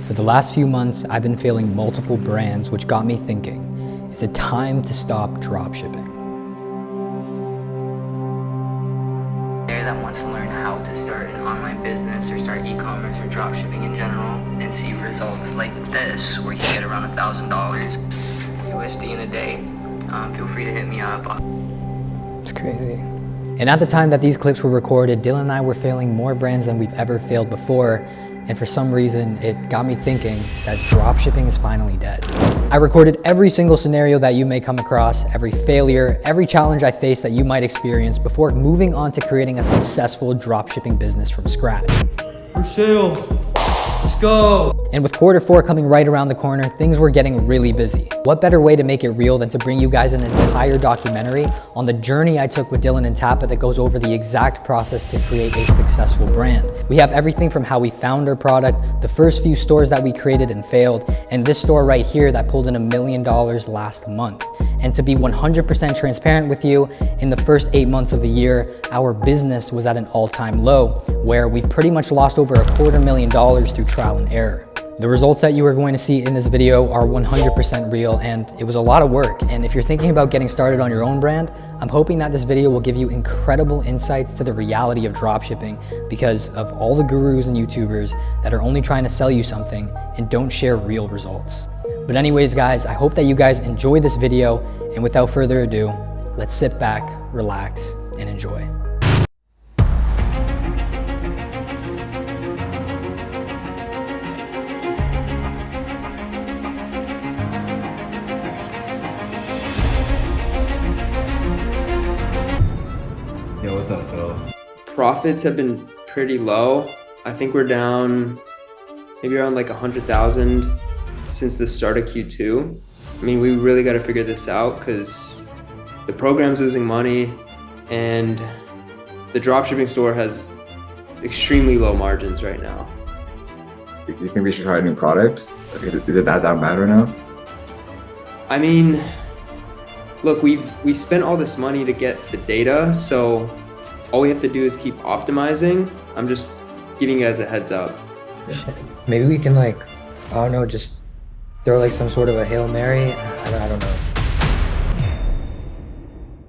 For the last few months, I've been failing multiple brands, which got me thinking, is it time to stop dropshipping? That wants to learn how to start an online business or start e-commerce or dropshipping in general and see results like this where you get around $1,000 USD in a day, feel free to hit me up. It's crazy. And at the time that these clips were recorded, Dylan and I were failing more brands than we've ever failed before. And for some reason, it got me thinking that dropshipping is finally dead. I recorded every single scenario that you may come across, every failure, every challenge I faced that you might experience before moving on to creating a successful dropshipping business from scratch. For sale, let's go. And with Q4 coming right around the corner, things were getting really busy. What better way to make it real than to bring you guys an entire documentary on the journey I took with Dylan and Tappa that goes over the exact process to create a successful brand. We have everything from how we found our product, the first few stores that we created and failed, and this store right here that pulled in $1 million last month. And to be 100% transparent with you, in the first 8 months of the year, our business was at an all-time low, where we've pretty much lost over $250,000 through trial and error. The results that you are going to see in this video are 100% real, and it was a lot of work. And if you're thinking about getting started on your own brand, I'm hoping that this video will give you incredible insights to the reality of dropshipping because of all the gurus and YouTubers that are only trying to sell you something and don't share real results. But anyways, guys, I hope that you guys enjoy this video, and without further ado, let's sit back, relax, and enjoy. Yo, what's up, Phil? Profits have been pretty low. I think we're down maybe around like 100,000 since the start of Q2. I mean, we really got to figure this out because the program's losing money and the dropshipping store has extremely low margins right now. Do you think we should try a new product? Like, is it that bad right now? I mean, look, we spent all this money to get the data, so all we have to do is keep optimizing. I'm just giving you guys a heads up. Maybe we can I don't know, just throw like some sort of a Hail Mary. I don't know.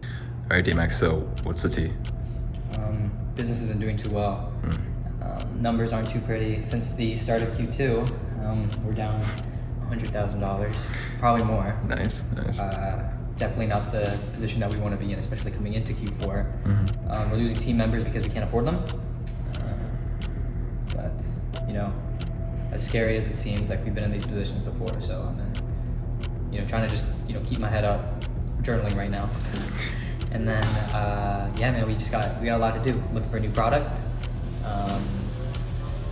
All right, D-Max, so what's the tea? Business isn't doing too well. Numbers aren't too pretty. Since the start of Q2, we're down $100,000, probably more. Nice. Definitely not the position that we want to be in, especially coming into Q4. We're losing team members because we can't afford them. But, as scary as it seems, like we've been in these positions before, so I'm trying to just, keep my head up, journaling right now. And then, yeah, man, we got a lot to do. Looking for a new product.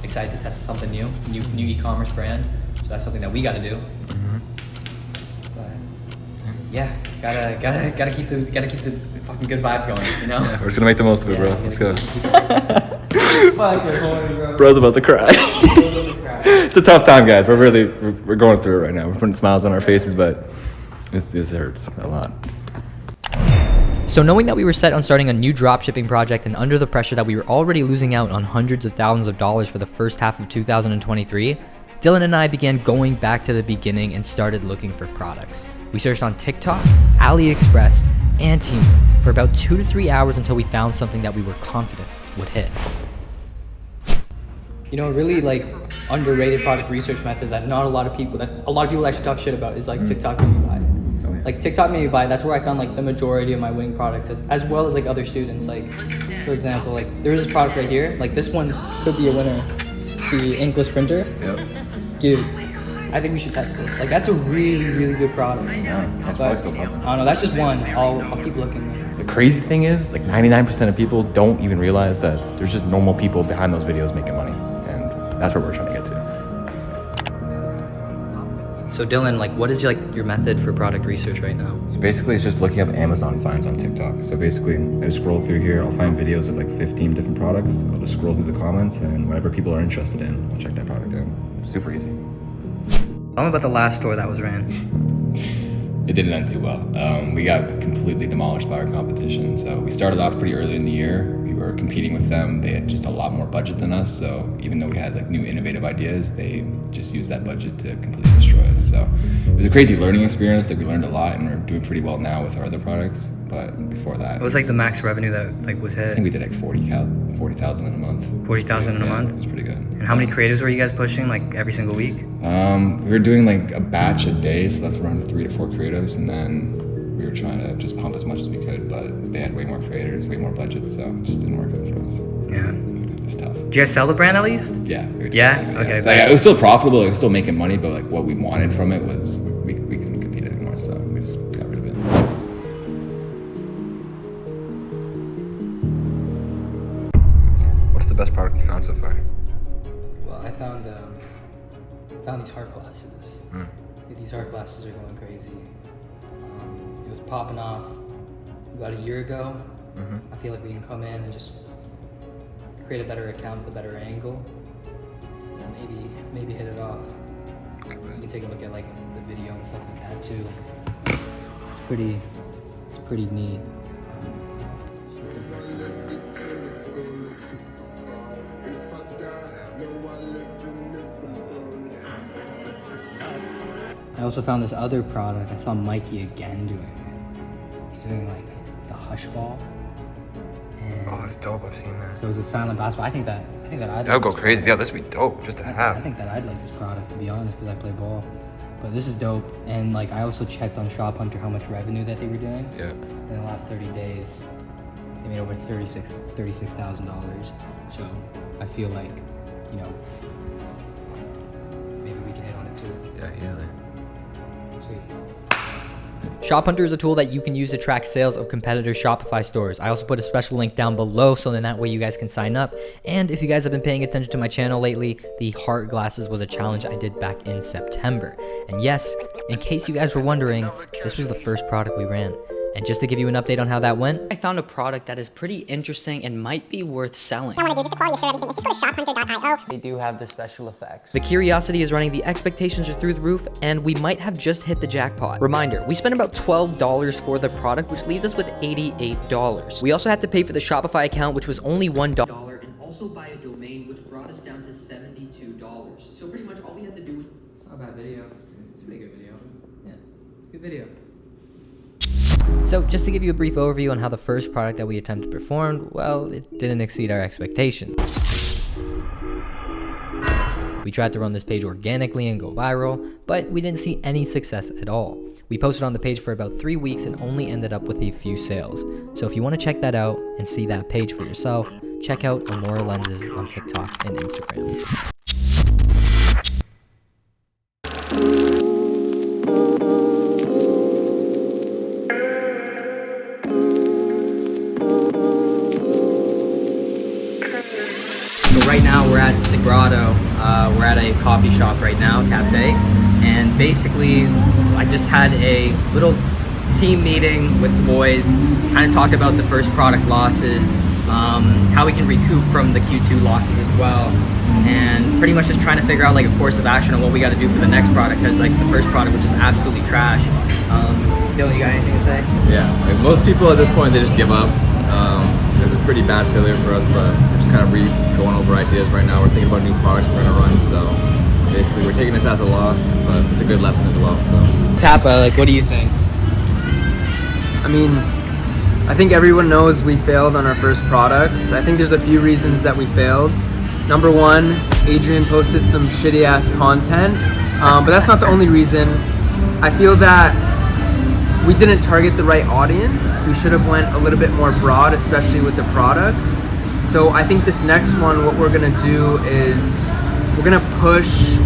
Excited to test something new e-commerce brand. So that's something that we got to do. But yeah, gotta keep the fucking good vibes going, Yeah, we're just gonna make the most of it, bro. Let's go. Fuck your boy, bro. Bro's about to cry. It's a tough time, guys. We're going through it right now. We're putting smiles on our faces, but this hurts a lot. So knowing that we were set on starting a new dropshipping project and under the pressure that we were already losing out on hundreds of thousands of dollars for the first half of 2023, Dylan and I began going back to the beginning and started looking for products. We searched on TikTok, AliExpress, and Temu for about 2 to 3 hours until we found something that we were confident would hit. Really underrated product research method that a lot of people actually talk shit about is TikTok Made Me Buy. Oh, yeah. TikTok Made Me Buy, that's where I found the majority of my winning products as well as other students. For example, there's this product right here. This one could be a winner. The inkless printer. Yep. Dude, I think we should test it. That's a really, really good product. Yeah, that's probably still popular. I don't know, that's just one. I'll keep looking. The crazy thing is, 99% of people don't even realize that there's just normal people behind those videos making money. And that's where we're trying to get to. So Dylan, what is your method for product research right now? So basically it's just looking up Amazon finds on TikTok. So basically I just scroll through here, I'll find videos of 15 different products. I'll just scroll through the comments and whatever people are interested in, I'll check that product out. Super easy. Tell me about the last store that was ran. It didn't end too well. We got completely demolished by our competition. So we started off pretty early in the year. We were competing with them. They had just a lot more budget than us. So even though we had like new innovative ideas, they just used that budget to completely destroy us. So it was a crazy learning experience that we learned a lot, and we're doing pretty well now with our other products. But before that, What was like the max revenue that like was I hit? think we did like 40,000 in a month. 40,000 in a month? It was pretty good. And how many creatives were you guys pushing like every single week? We were doing like a batch a day, so that's around 3 to 4 creatives, and then we were trying to just pump as much as we could, but they had way more creators, way more budget, so it just didn't work out for us. Yeah. It's tough. Did you guys sell the brand at least? Yeah. We were just Yeah? doing it, Okay. Like, it was still profitable, it was still making money, but like what we wanted from it was we couldn't compete anymore, so we just got rid of it. What's the best product you found so far? Well, I found these heart glasses. These heart glasses are going crazy. It was popping off about a year ago. I feel like we can come in and just create a better account with a better angle, and maybe hit it off. You can take a look at like the video and stuff like that too. It's pretty neat. I also found this other product. I saw Mikey again doing it. He's doing like the hush ball. And Oh, that's dope. I've seen that. so it's a silent basketball. I think that I'd That would go this crazy. product. Yeah, this would be dope just to I have. think that I'd like this product, to be honest, because I play ball. But this is dope. And like I also checked on Shophunter how much revenue that they were doing. Yeah. In the last 30 days, they made over $36,000. So I feel like, you know, maybe we can hit on it too. Yeah, easily. Sweet. Shophunter is a tool that you can use to track sales of competitor Shopify stores. I also put a special link down below so then that way you guys can sign up. And if you guys have been paying attention to my channel lately, the heart glasses was a challenge I did back in September. And yes, in case you guys were wondering, this was the first product we ran. And just to give you an update on how that went, I found a product that is pretty interesting and might be worth selling. What I want to do, just before you share everything, is just go to shophunter.io. They do have the special effects. The curiosity is running, the expectations are through the roof, and we might have just hit the jackpot. Reminder, we spent about $12 for the product, which leaves us with $88. We also had to pay for the Shopify account, which was only $1, and also buy a domain, which brought us down to $72. So pretty much all we had to do was... It's not a bad video. It's a pretty good video. Yeah, good video. So just to give you a brief overview on how the first product that we attempted performed, well, it didn't exceed our expectations. We tried to run this page organically and go viral, but we didn't see any success at all. We posted on the page for about 3 weeks and only ended up with a few sales. So if you want to check that out and see that page for yourself, check out Amora Lenses on TikTok and Instagram. So right now we're at Sagrado. We're at a coffee shop right now, cafe, and basically I just had a little team meeting with the boys, kind of talked about the first product losses, how we can recoup from the Q2 losses as well, and pretty much just trying to figure out like a course of action on what we got to do for the next product, because like the first product was just absolutely trash. Dylan, you got anything to say? Yeah, like most people at this point, they just give up. It was a pretty bad failure for us, but we're just kind of going over ideas right now. We're thinking about new products we're gonna run, so basically we're taking this as a loss, but it's a good lesson as well. So Tappa, like what do you think? I mean, I think everyone knows we failed on our first product. I think there's a few reasons that we failed. Number one, Adrian posted some shitty ass content, but that's not the only reason. I feel that we didn't target the right audience. We should have went a little bit more broad, especially with the product. So I think this next one, what we're gonna do is we're gonna push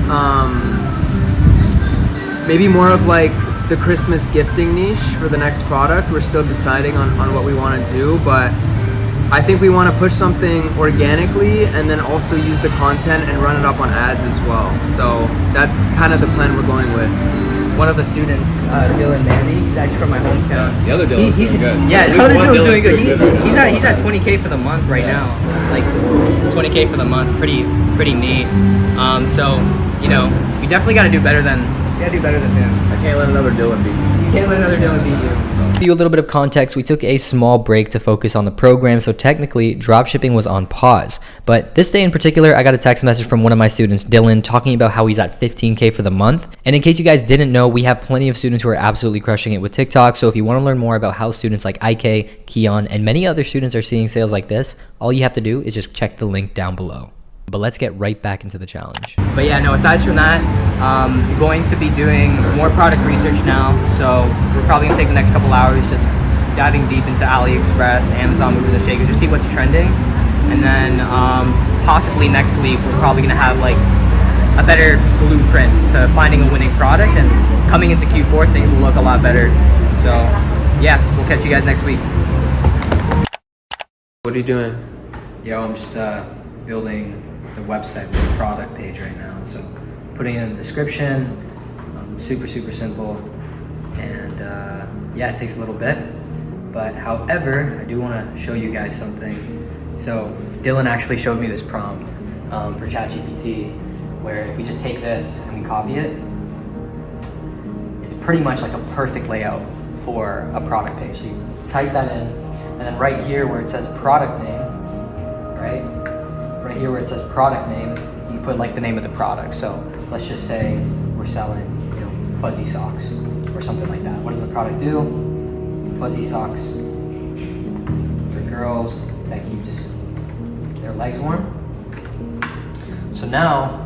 maybe more of like the Christmas gifting niche for the next product. We're still deciding on what we wanna do, but I think we wanna push something organically and then also use the content and run it up on ads as well. So that's kind of the plan we're going with. One of the students, Dylan Mandy, he's actually from my hometown. the other Dylan's doing good. Yeah, So the other one Dylan's doing good. Dylan's He's at 20K for the month right now. Like 20K for the month, pretty neat. So you know, we definitely got to do better than. I can't let another Dylan beat me. can't let another Dylan beat you. So. To give you a little bit of context, we took a small break to focus on the program, so technically dropshipping was on pause. But this day in particular, I got a text message from one of my students, Dylan, talking about how he's at 15K for the month. And in case you guys didn't know, we have plenty of students who are absolutely crushing it with TikTok. So if you want to learn more about how students like IK, Keon, and many other students are seeing sales like this, all you have to do is just check the link down below. But let's get right back into the challenge. But yeah, no, aside from that, I'm going to be doing more product research now. So we're probably gonna take the next couple hours just diving deep into AliExpress, Amazon movers and shakers to see what's trending. And then possibly next week, we're probably gonna have like a better blueprint to finding a winning product. And coming into Q4, things will look a lot better. So yeah, we'll catch you guys next week. What are you doing? Yo, I'm just building the website with the product page right now. So putting in the description, super simple. And yeah, it takes a little bit. But however, I do want to show you guys something. So Dylan actually showed me this prompt for ChatGPT, where if we just take this and we copy it, it's pretty much like a perfect layout for a product page. So you type that in, and then right here where it says product name, right here where it says product name, you put like the name of the product. So let's just say we're selling, you know, fuzzy socks or something like that. What does the product do? Fuzzy socks for girls that keeps their legs warm. So now,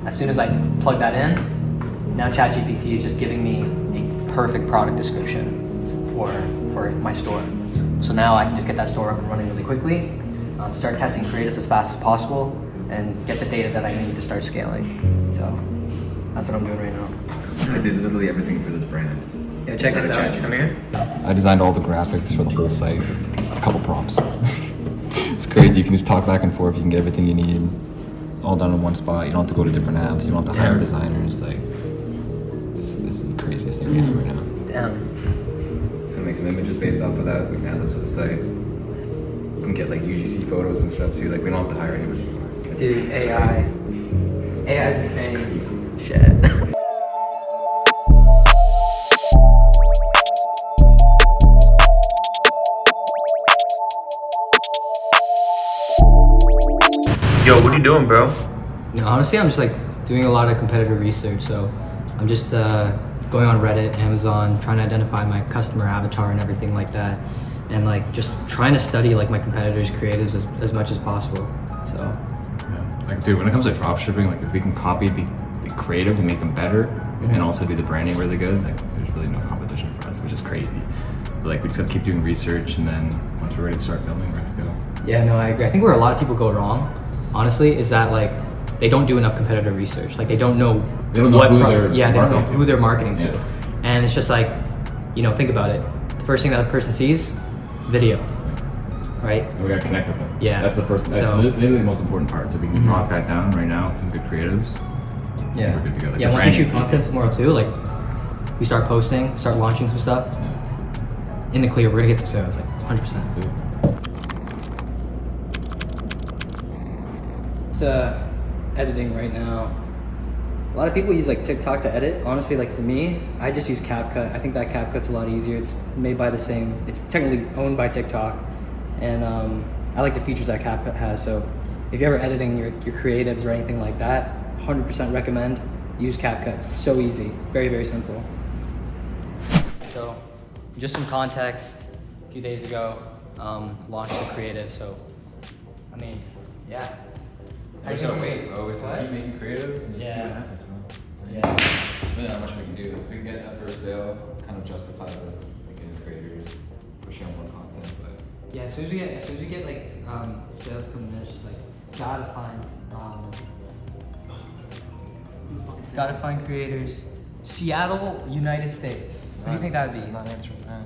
as soon as I plug that in, now ChatGPT is just giving me a perfect product description for my store. So now I can just get that store up and running really quickly, start testing creatives as fast as possible, and get the data that I need to start scaling. So that's what I'm doing right now. I did literally everything for this brand. Yeah, check this out. Come here. I designed all the graphics for the whole site, a couple prompts. It's crazy. You can just talk back and forth. You can get everything you need all done in one spot. You don't have to go to different apps. You don't have to hire designers. Like, this is the craziest thing we have right now. Damn. So make some images based off of that. We can add this to the site. We can get like UGC photos and stuff too. Like we don't have to hire anybody anymore. Dude, AI is insane. Shit. Yo, what are you doing, bro? You know, honestly, I'm just like doing a lot of competitive research. So I'm just going on Reddit, Amazon, trying to identify my customer avatar and everything like that. And like just trying to study like my competitors' creatives as much as possible. So Yeah. Like, dude, when it comes to dropshipping, like if we can copy the creatives and make them better, and also do the branding really good, like there's really no competition for us, which is crazy. But like we just gotta keep doing research, and then once we're ready to start filming, we're ready to go. yeah, no, I agree. I think where a lot of people go wrong, honestly, is that like they don't do enough competitive research. Like they don't know They don't know who they're they don't know marketing to. who they're marketing to. Yeah. And it's just like, you know, think about it. The first thing that a person sees, video, right? And we gotta connect with them. Yeah. That's the first. That's So- literally the most important part. So if we can knock that down right now with some good creatives, Yeah. we're good to go. Like, Yeah, the once you branding shoot is content easy. tomorrow too, like we start posting, start launching some stuff, in the clear, we're gonna get some sales, like 100%. Just editing right now. A lot of people use like TikTok to edit. Honestly, like for me, I just use CapCut. I think that CapCut's a lot easier. It's made by the same, it's technically owned by TikTok. And I like the features that CapCut has. So if you're ever editing your creatives or anything like that, 100% recommend use CapCut. It's so easy, very simple. So just some context, a few days ago, launched the creative. So, I mean, yeah. There's no wait, bro. We just What? keep making creatives and just see Yeah. what happens, bro. Yeah. There's really not much we can do. If we can get that first sale, kind of justifies us like getting creators, pushing out more content, but Yeah, as soon as we get like sales coming in, it's just like gotta find creators. Seattle, United States. What do you think that would be? Not answering that.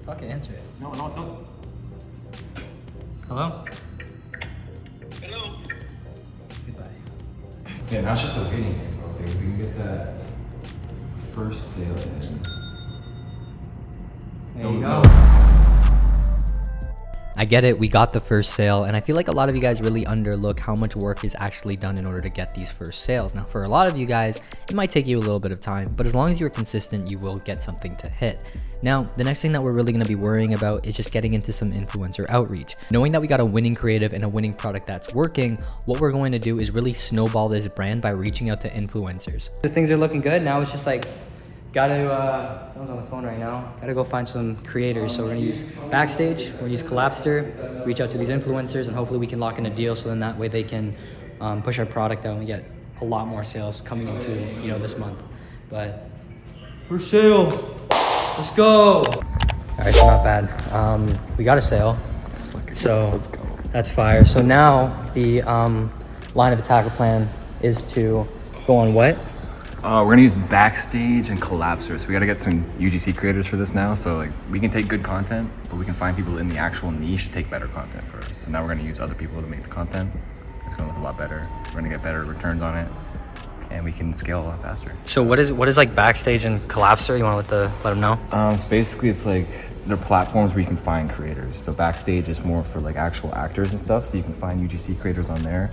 Fucking answer it. No. Hello? Hello. Goodbye. yeah, now it's just a waiting game, bro. Okay, we can get that first sale in. There you go. I get it, we got the first sale, and I feel like a lot of you guys really underlook how much work is actually done in order to get these first sales. Now, for a lot of you guys, it might take you a little bit of time, but as long as you're consistent, you will get something to hit. Now, the next thing that we're really gonna be worrying about is just getting into some influencer outreach. Knowing that we got a winning creative and a winning product that's working, what we're going to do is really snowball this brand by reaching out to influencers. The things are looking good. Now it's just like, gotta, I was on the phone right now, gotta go find some creators. So we're gonna use Backstage, we're gonna use Collapster, reach out to these influencers, and hopefully we can lock in a deal so then that way they can push our product out and we get a lot more sales coming into, you know, this month. But for sale, let's go. All right, so not bad. We got a sale, so that's fire. So now the line of attack plan is to go on what? We're gonna use Backstage and Collapser. So we gotta get some UGC creators for this now. So like we can take good content, but we can find people in the actual niche to take better content for us. So now we're gonna use other people to make the content. It's gonna look a lot better. We're gonna get better returns on it, and we can scale a lot faster. So what is like Backstage and Collapser? You want to let them know? So basically it's like they're platforms where you can find creators. So Backstage is more for like actual actors and stuff. So you can find UGC creators on there.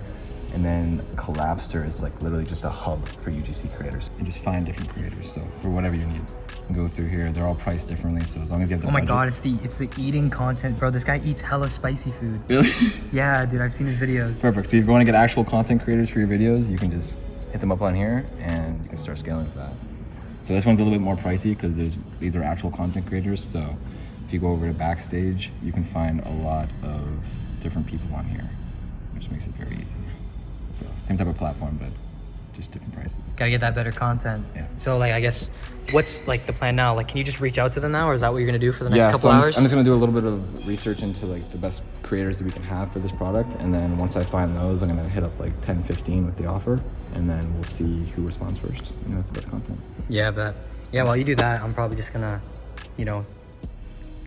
And then Collapster is like literally just a hub for UGC creators. And just find different creators. So for whatever you need, you can go through here. They're all priced differently. So as long as you have the budget. God, it's the eating content, bro. This guy eats hella spicy food. Really? Yeah, dude, I've seen his videos. Perfect. So if you want to get actual content creators for your videos, you can just hit them up on here and you can start scaling with that. So this one's a little bit more pricey because these are actual content creators. So if you go over to Backstage, you can find a lot of different people on here, which makes it very easy. So same type of platform, but just different prices. Gotta get that better content. Yeah. So like, I guess, what's like the plan now? Like, can you just reach out to them now, or is that what you're gonna do for the next couple hours? I'm just gonna do a little bit of research into like the best creators that we can have for this product. And then once I find those, I'm gonna hit up like 10, 15 with the offer. And then we'll see who responds first. You know, that's the best content. Yeah, but yeah, while you do that, I'm probably just gonna, you know,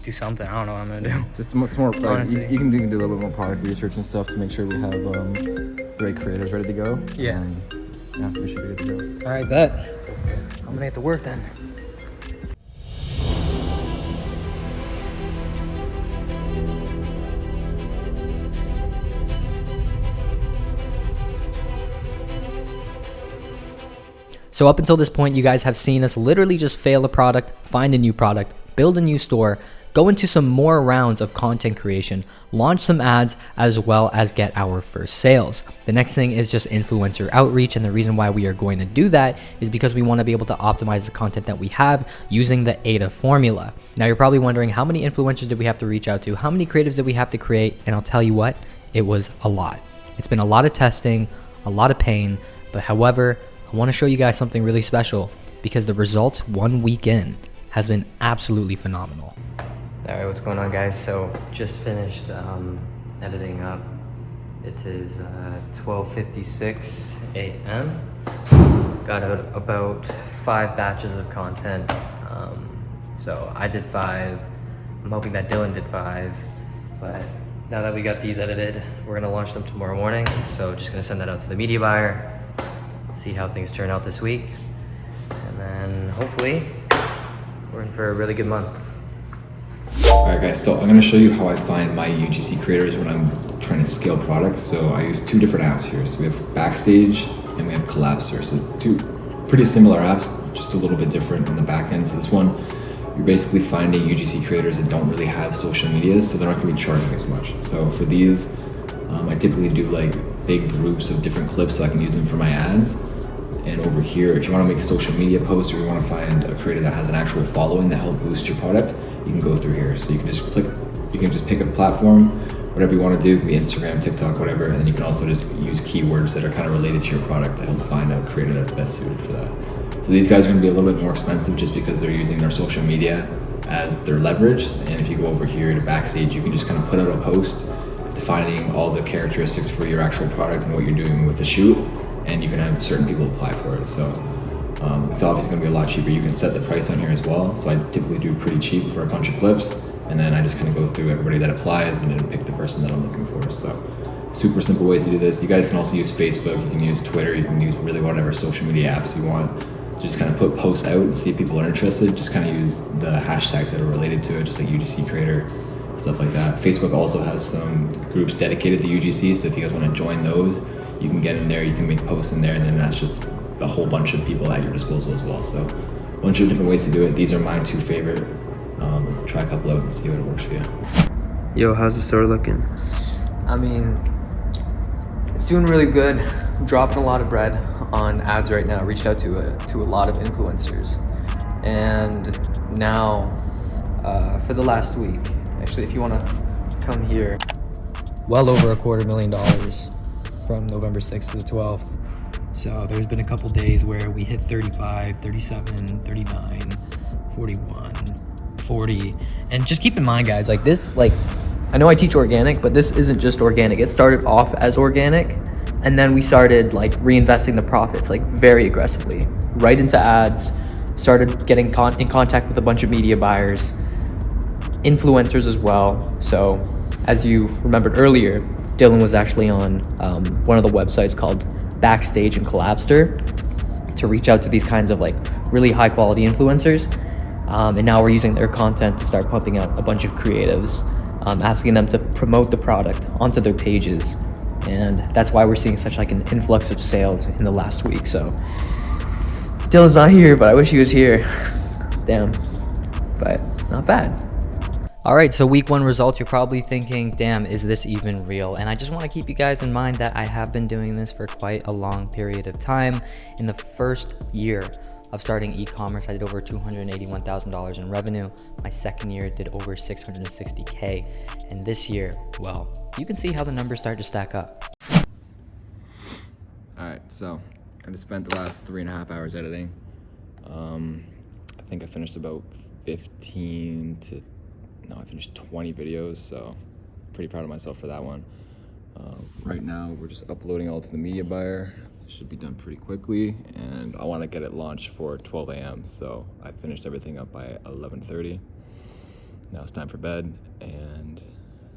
do something. I don't know what I'm gonna do. Just some more, Honestly. you can do a little bit more product research and stuff to make sure we have great creators ready to go. Yeah. And yeah, we should be good to go. All right, bet. I'm gonna get to work then. So up until this point, you guys have seen us literally just fail a product, find a new product, build a new store, go into some more rounds of content creation, launch some ads, as well as get our first sales. The next thing is just influencer outreach, and the reason why we are going to do that is because we want to be able to optimize the content that we have using the ADA formula. Now you're probably wondering, how many influencers did we have to reach out to? How many creatives did we have to create? And I'll tell you what, it was a lot. It's been a lot of testing, a lot of pain, but however, I want to show you guys something really special because the results 1 week in has been absolutely phenomenal. All right, what's going on, guys? So just finished editing up. It is 12:56 a.m. Got out about 5 batches of content. So I did 5. I'm hoping that Dylan did 5. But now that we got these edited, we're gonna launch them tomorrow morning. So just gonna send that out to the media buyer, see how things turn out this week, and then hopefully we're in for a really good month. Alright guys, so I'm going to show you how I find my UGC creators when I'm trying to scale products. So I use 2 different apps here. So we have Backstage and we have Collapser. So 2 pretty similar apps, just a little bit different in the back end. So this one, you're basically finding UGC creators that don't really have social media, so they're not going to be charging as much. So for these, I typically do like big groups of different clips so I can use them for my ads. And over here, if you want to make a social media post or you want to find a creator that has an actual following that help boost your product, you can go through here. So you can just pick a platform, whatever you want to do, it could be Instagram, TikTok, whatever, and then you can also just use keywords that are kind of related to your product to help find a creator that's best suited for that. So these guys are going to be a little bit more expensive just because they're using their social media as their leverage. And if you go over here to Backstage, you can just kind of put out a post defining all the characteristics for your actual product and what you're doing with the shoot, and you can have certain people apply for it. So it's obviously going to be a lot cheaper. You can set the price on here as well. So I typically do pretty cheap for a bunch of clips, and then I just kind of go through everybody that applies and then pick the person that I'm looking for. So super simple ways to do this. You guys can also use Facebook, you can use Twitter, you can use really whatever social media apps you want. Just kind of put posts out and see if people are interested. Just kind of use the hashtags that are related to it, just like UGC creator. stuff like that. Facebook also has some groups dedicated to UGC, so if you guys want to join those, you can get in there, you can make posts in there, and then that's just a whole bunch of people at your disposal as well. So a bunch of different ways to do it. These are my 2 favorite. Try a couple out and see what works for you. Yo, how's the store looking? I mean, it's doing really good. I'm dropping a lot of bread on ads right now. I reached out to a lot of influencers, and now for the last week, actually, if you want to come here, Well over $250,000 from November 6th to the 12th. So there's been a couple days where we hit 35, 37, 39, 41, 40. And just keep in mind, guys, like this, like, I know I teach organic, but this isn't just organic. It started off as organic, and then we started like reinvesting the profits like very aggressively, right into ads, started getting in contact with a bunch of media buyers, influencers as well. So as you remembered earlier, Dylan was actually on one of the websites called Backstage and Collabster to reach out to these kinds of like really high quality influencers. And now we're using their content to start pumping out a bunch of creatives, asking them to promote the product onto their pages. And that's why we're seeing such like an influx of sales in the last week. So Dylan's not here, but I wish he was here. Damn, but not bad. All right, so week 1 results, you're probably thinking, damn, is this even real? And I just want to keep you guys in mind that I have been doing this for quite a long period of time. In the first year of starting e-commerce, I did over $281,000 in revenue. My second year did over $660K. And this year, well, you can see how the numbers start to stack up. All right, so I just spent the last 3.5 hours editing. I think I finished about 20 videos, so pretty proud of myself for that one. Right now, we're just uploading all to the media buyer. It should be done pretty quickly, and I want to get it launched for 12 a.m. So I finished everything up by 11:30. Now it's time for bed, and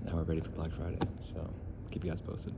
now we're ready for Black Friday. So keep you guys posted.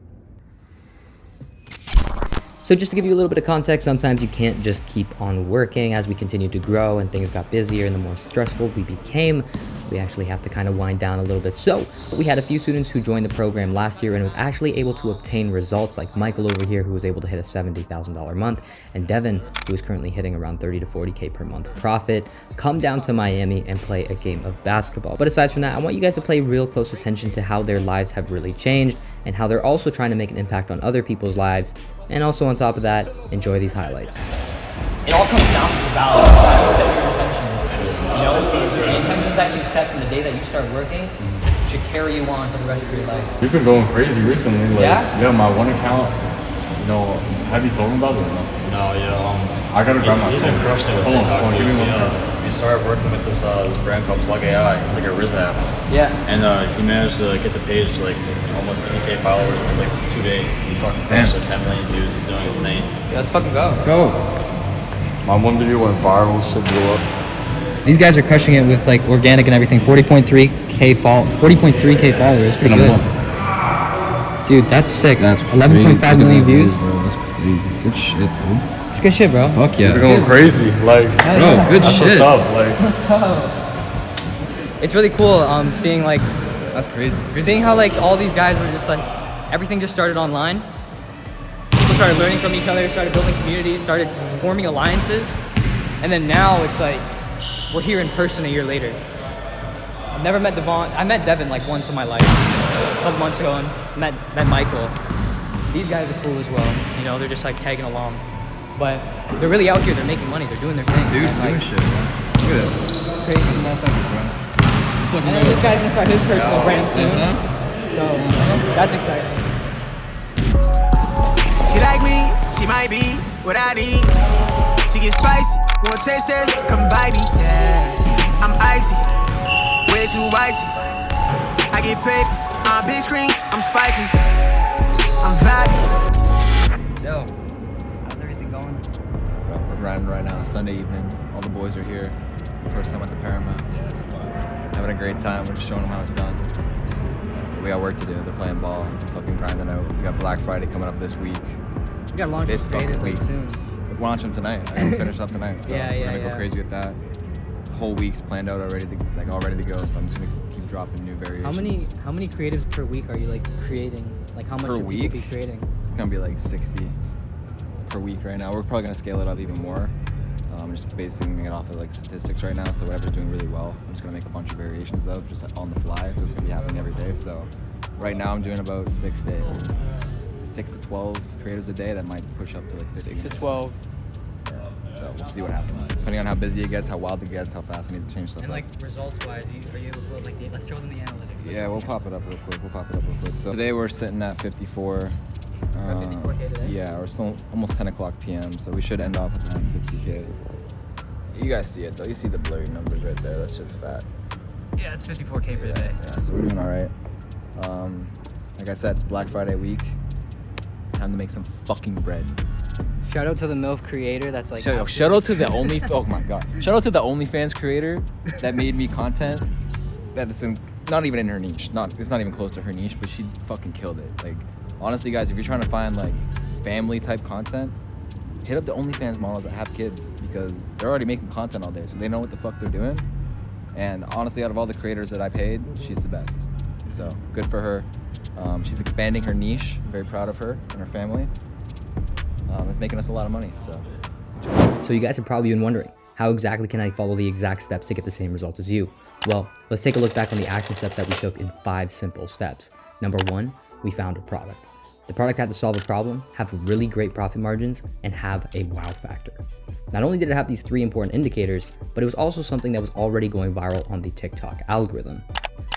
So just to give you a little bit of context, sometimes you can't just keep on working. As we continued to grow and things got busier and the more stressful we became, we actually have to kind of wind down a little bit. So we had a few students who joined the program last year and was actually able to obtain results, like Michael over here, who was able to hit a $70,000 month, and Devin, who is currently hitting around 30 to 40K per month profit. Come down to Miami and play a game of basketball. But aside from that, I want you guys to pay real close attention to how their lives have really changed and how they're also trying to make an impact on other people's lives. And also on top of that, enjoy these highlights. It all comes down to the balance. Set your intentions. You know, the intentions that you set from the day that you start working should carry you on for the rest of your life. You've been going crazy recently. Like, Yeah, my one account, have you told me about it or no? No, I gotta grab my He's phone. been crushing it with Hold on, TikTok. give me one second. He started working with this brand called Plug AI. It's like a Riz app. Yeah. And he managed to get the page to like almost 50K followers in like 2 days. He fucking crushed it, 10 million views. He's doing insane. Yeah, let's fucking go. Let's go. My one video went viral, shit blew up. These guys are crushing it with like organic and everything. 40.3K followers. Pretty good. Dude, that's sick. That's 11.5 million views. That's crazy. Good shit, dude. It's good shit, bro. Fuck yeah. You're going crazy. Like, Yeah. Good that's shit. what's up. Like, It's really cool seeing like That's crazy. seeing how like all these guys were just like everything just started online. People started learning from each other, started building communities, started forming alliances, and then now it's like we're here in person a year later. I've never met Devon. I met Devin like once in my life, a couple months ago, and met Michael. These guys are cool as well. You know, they're just like tagging along, but they're really out here. They're making money. They're doing their thing. Dude, man. doing Like, shit, bro. Look at it. it's crazy. And then this guy's gonna start his personal brand soon. So that's exciting. She like me, she might be what I need. She get spicy, want taste test, come bite me. Yeah, I'm icy, way too icy. I get paper on big screen, I'm spiky, I'm vibing. Yo, how's everything going? Bro, we're grinding right now. Sunday evening. All the boys are here. First time at the Paramount. Having a great time. We're just showing them how it's done. We got work to do. They're playing ball, fucking grinding out. We got Black Friday coming up this week. We gotta launch This this creative fucking like week. soon. We're launching them tonight. I gotta finish up tonight. So Yeah, we're yeah, gonna yeah. go crazy with that. whole week's planned out already all ready to go. So I'm just gonna keep dropping new variations. How many creatives per week are you like creating? Like how much Per should week? people be creating? It's gonna be like 60 per week right now. We're probably gonna scale it up even more. I'm just basing it off of like statistics right now. So whatever's doing really well, I'm just gonna make a bunch of variations of just like, on the fly. So it's gonna be happening every day. So right now I'm doing about 6 to 12 creatives a day. That might push up to like 50. 6 to 12. So we'll see what happens. Depending on how busy it gets, how wild it gets, how fast I need to change stuff. And like results-wise, are you able to put like let's show them the analytics. Yeah, we'll pop it up real quick. So today we're sitting at 54. 54K today? Yeah, we're still almost 10 o'clock p.m. So we should end off with around 60K. You guys see it though. You see the blurry numbers right there. That's just fat. Yeah, it's 54K for the day. Yeah, so we're doing all right. Like I said, it's Black Friday week. It's time to make some fucking bread. Shout out to the MILF creator that's like... Shout out to the oh my god. Shout out to the OnlyFans creator that made me content that is not even in her niche. It's not even close to her niche, but she fucking killed it. Like, honestly, guys, if you're trying to find like family type content, hit up the OnlyFans models that have kids because they're already making content all day, so they know what the fuck they're doing. And honestly, out of all the creators that I paid, she's the best. So good for her. She's expanding her niche. I'm very proud of her and her family. It's making us a lot of money. So you guys have probably been wondering, how exactly can I follow the exact steps to get the same results as you? Well, let's take a look back on the action steps that we took in 5 simple steps. Number 1, we found a product. The product had to solve a problem, have really great profit margins, and have a wow factor. Not only did it have these 3 important indicators, but it was also something that was already going viral on the TikTok algorithm.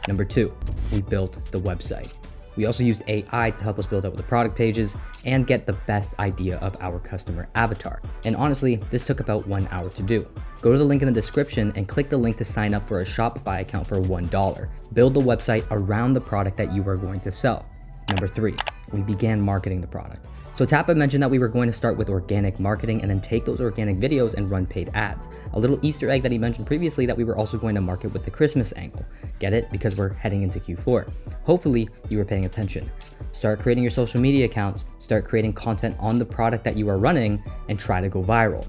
Number 2, we built the website. We also used AI to help us build out the product pages and get the best idea of our customer avatar. And honestly, this took about 1 hour to do. Go to the link in the description and click the link to sign up for a Shopify account for $1. Build the website around the product that you are going to sell. Number 3, we began marketing the product. So Tappa mentioned that we were going to start with organic marketing and then take those organic videos and run paid ads. A little Easter egg that he mentioned previously that we were also going to market with the Christmas angle. Get it? Because we're heading into Q4. Hopefully you were paying attention. Start creating your social media accounts, start creating content on the product that you are running, and try to go viral.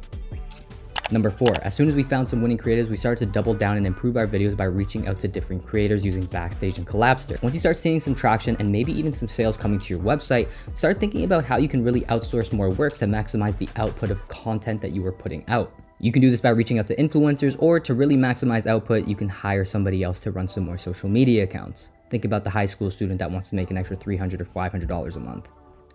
Number 4, as soon as we found some winning creatives, we started to double down and improve our videos by reaching out to different creators using Backstage and Collabster. Once you start seeing some traction and maybe even some sales coming to your website, start thinking about how you can really outsource more work to maximize the output of content that you are putting out. You can do this by reaching out to influencers, or to really maximize output, you can hire somebody else to run some more social media accounts. Think about the high school student that wants to make an extra $300 or $500 a month.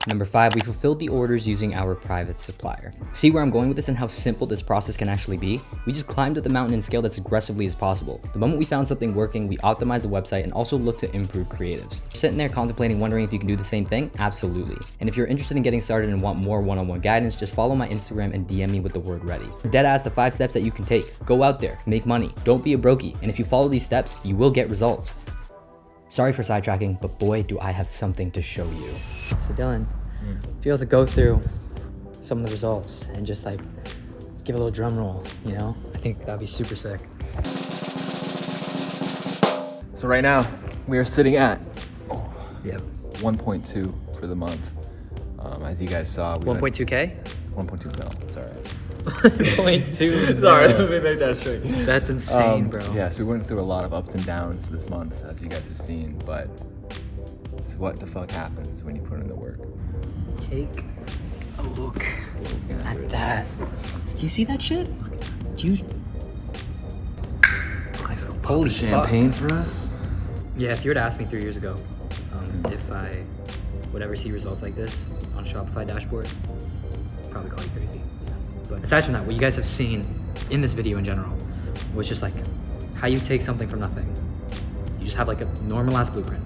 Number 5, we fulfilled the orders using our private supplier. See where I'm going with this and how simple this process can actually be? We just climbed up the mountain and scaled as aggressively as possible. The moment we found something working, we optimized the website and also looked to improve creatives. Sitting there contemplating, wondering if you can do the same thing? Absolutely. And if you're interested in getting started and want more one-on-one guidance, just follow my Instagram and DM me with the word ready. Deadass, the 5 steps that you can take. Go out there, make money, don't be a brokey, and if you follow these steps, you will get results. Sorry for sidetracking, but boy, do I have something to show you. So Dylan, if you're able to go through some of the results and just like give a little drum roll, you know, I think that'd be super sick. So right now we are sitting at 1.2 for the month. As you guys saw, 1.2K? 1.2 no, sorry. 1.2. Sorry, let me make that straight. That's insane, bro. Yeah, so we went through a lot of ups and downs this month, as you guys have seen, but it's what the fuck happens when you put in the work. Take a look at that. Do you see that shit? Do you? Nice little Holy champagne for us. Yeah, if you were to ask me 3 years ago, if I would ever see results like this on a Shopify dashboard, I'd probably call you crazy. But aside from that, what you guys have seen in this video in general was just like how you take something from nothing. You just have like a normal ass blueprint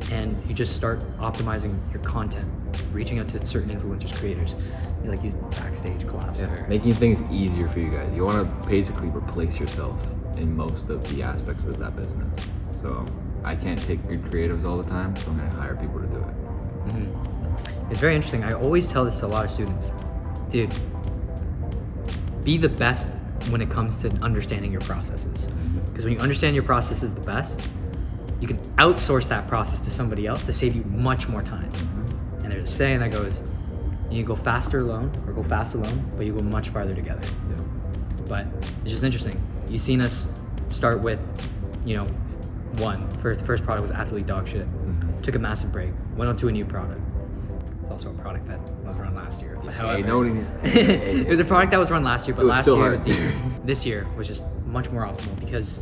and you just start optimizing your content, reaching out to certain influencers, creators. You like use Backstage, Collabster. Making things easier for you guys. You want to basically replace yourself in most of the aspects of that business. So I can't take good creatives all the time, so I'm going to hire people to do it. It's very interesting. I always tell this to a lot of students. Dude, be the best when it comes to understanding your processes. Because when you understand your processes the best, you can outsource that process to somebody else to save you much more time. And there's a saying that goes, you can go faster alone or go fast alone, but you go much farther together. But it's just interesting. You've seen us start with, you know, the first product was absolutely dog shit. Took a massive break, went on to a new product. It's also a product that was run last year. But however, Hey, no one is. it was a product that was run last year, but It was last still year hard. was decent. This year was just much more optimal because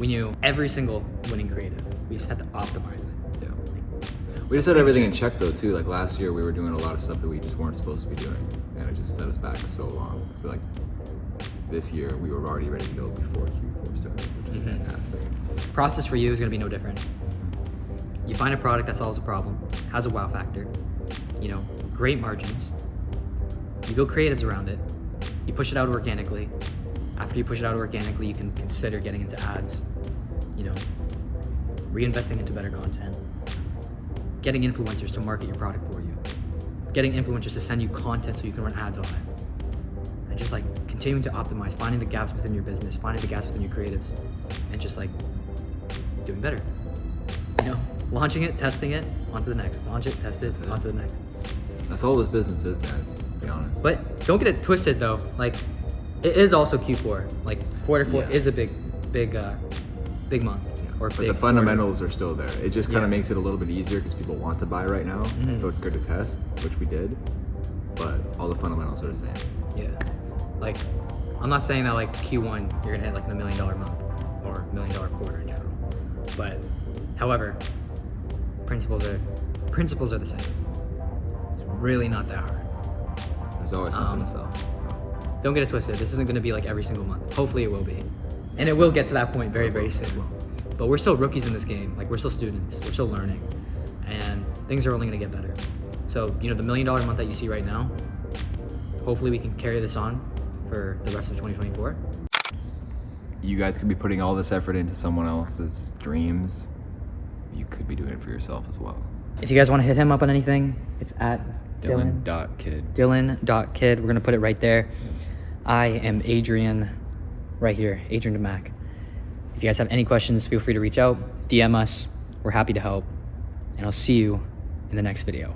we knew every single winning creative. We just had to optimize it. Yeah. We just had everything in check though too. Like last year, we were doing a lot of stuff that we just weren't supposed to be doing, and it just set us back so long. So like this year, we were already ready to go before Q4 started, which is fantastic. Process for you is going to be no different. You find a product that solves a problem, has a wow factor, you know, great margins. You build creatives around it. You push it out organically. After you push it out organically, you can consider getting into ads, you know, reinvesting into better content, getting influencers to market your product for you, getting influencers to send you content so you can run ads on it, and just like continuing to optimize, finding the gaps within your business, finding the gaps within your creatives, and just like doing better. You know, launching it, testing it, on to the next. Launch it, test it, on to the next. That's all this business is, guys. To be honest. But don't get it twisted though. Like, it is also Q4. Like, Q4 is a big month. Or but big the fundamentals are still there. It just kind of makes it a little bit easier because people want to buy right now, so it's good to test, which we did. But all the fundamentals are the same. Yeah. Like, I'm not saying that like Q1 you're gonna hit like a $1 million month or $1 million quarter in general. But however, principles are the same. It's really not that hard. There's always something to sell. Don't get it twisted. This isn't gonna be like every single month. Hopefully it will be. And it will get to that point very, very soon. But we're still rookies in this game. Like, we're still students. We're still learning. And things are only gonna get better. So, you know, the $1 million month that you see right now, hopefully we can carry this on for the rest of 2024. You guys could be putting all this effort into someone else's dreams. You could be doing it for yourself as well. If you guys want to hit him up on anything, it's at Dylan.kid. Dylan.kid. We're gonna put it right there. I am Adrian, right here, Adrian DeMac. If you guys have any questions, feel free to reach out, DM us. We're happy to help. And I'll see you in the next video.